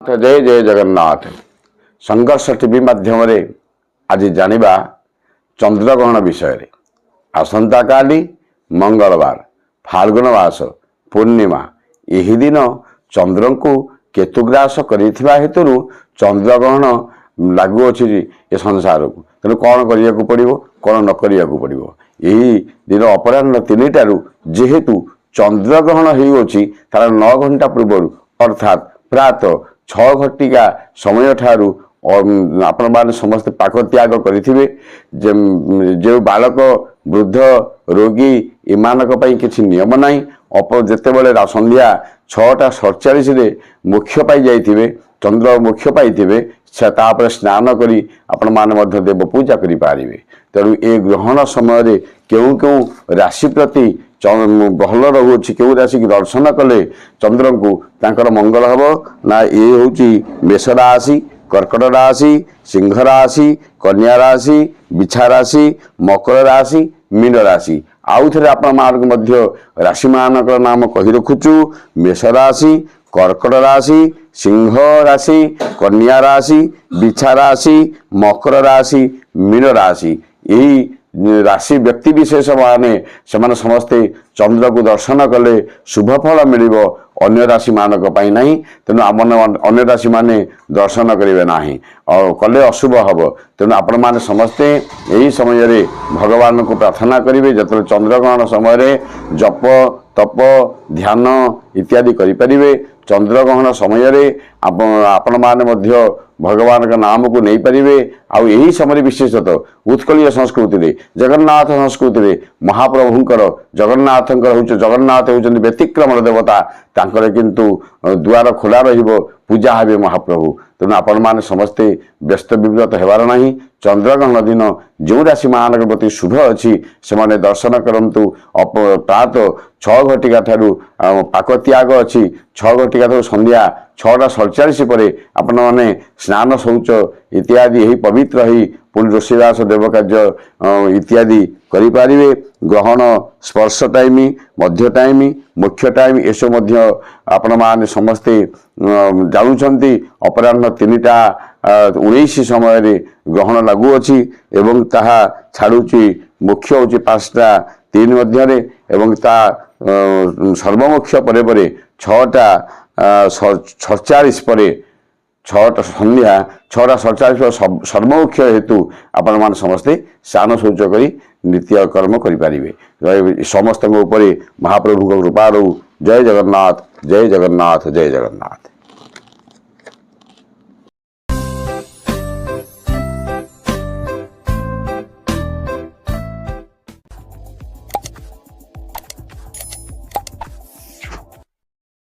जय जय जगन्नाथ। संघर्ष टीवी माध्यम आज जानिबा चंद्रग्रहण विषय। आसंता काली मंगलवार फाल्गुन मास पूर्णिमा यही दिन चंद्र को केतुग्रास करिथिबा हेतु चंद्रग्रहण लागू अच्छी ए संसार को। तेणु कौन करिया पड़ो कौन न करिया पड़ो यही दिन अपराह 3टारू जेहेतु चंद्रग्रहण होउछि तार 9 घंटा पूर्व अर्थात प्रातः 6 घटिका समय ठारू आपण माने समस्त पाक त्याग करिथिबे। जो बालक वृद्ध रोगी इमानक पई किछि नियम नाही। जेते बेले संध्या 6:47 रे मुख्य पाई जाइथिबे चंद्र मुख्य पाइथिबे तापर स्नान करी आपण माने मध्य देव पूजा करि पारिबे। तेणु ए ग्रहण समय रे केउ केउ राशि प्रति भल रहुछि केउ राशि की दर्शन कले चंद्र को तांकर मंगल हबो ना। ये होछि मेष राशि, कर्कट राशि, सिंह राशि, कन्या राशि, बिछा राशि, मकर राशि, मीन राशि। आउ थे आपण मार्ग मध्य राशि मानक नाम कहि रखुछु। मेष राशि, कर्कट राशि, सिंह राशि, कन्या राशि, बिछा राशि, मकर राशि, मीन राशि। यही राशि व्यक्ति विशेष माने सेमाने समस्ते चंद्र को दर्शन कले शुभ फल मिलिबो, अन्य राशि मानक पाई नहीं। तेणु आमने अन्य राशि माने दर्शन करेंगे नहीं और कले अशुभ हम। तेणु आपण माने समस्ते यही समय रे भगवान को प्रार्थना करेंगे। जत चंद्रग्रहण समय जप तप ध्यान इत्यादि करें। चंद्रग्रहण समय रे आपण माने मध्य भगवान का नाम को नहीं पारे। आउ यही समय विशेषतः उत्कलीय संस्कृति रे जगन्नाथ संस्कृति रे महाप्रभुंकर जगन्नाथ होउचंदी व्यतिक्रमण देवता। तांकर किंतु द्वार खोला रहिबो पूजा हेबे महाप्रभु। तेणु आपण माने समस्ते व्यस्त विव्रत हेबार नहीं। चंद्रग्रहण दिन जो राशि मान प्रति शुभ अच्छी से दर्शन करंतु। प्रातः 6 घटिका ठारू पाक त्याग अच्छी 6 घटिका ठारू संध्या 6:47 पर आपण माने स्नान शौच इत्यादि यही पवित्र ही पुण्य रोषेवास देव कार्य इत्यादि करें। ग्रहण स्पर्श टाइम मध्य टाइम मुख्य टाइम एसो मध्य आपण माने समस्ते जानुछंती। अपराह 3:19 समय रे ग्रहण लागू अच्छी एवं ताहा छाड़ुची मुख्य होची 5:03 मध्य रे एवं ता सर्वमुख्य परे परे 6:47 पर 6 संध्या 6:47 सर्वमुख्य हेतु आपण मान समस्ते स्नान शौच करी नित्य कर्म करें। समस्त महाप्रभु कृपा रहू। जय जगन्नाथ जय जगन्नाथ जय जगन्नाथ।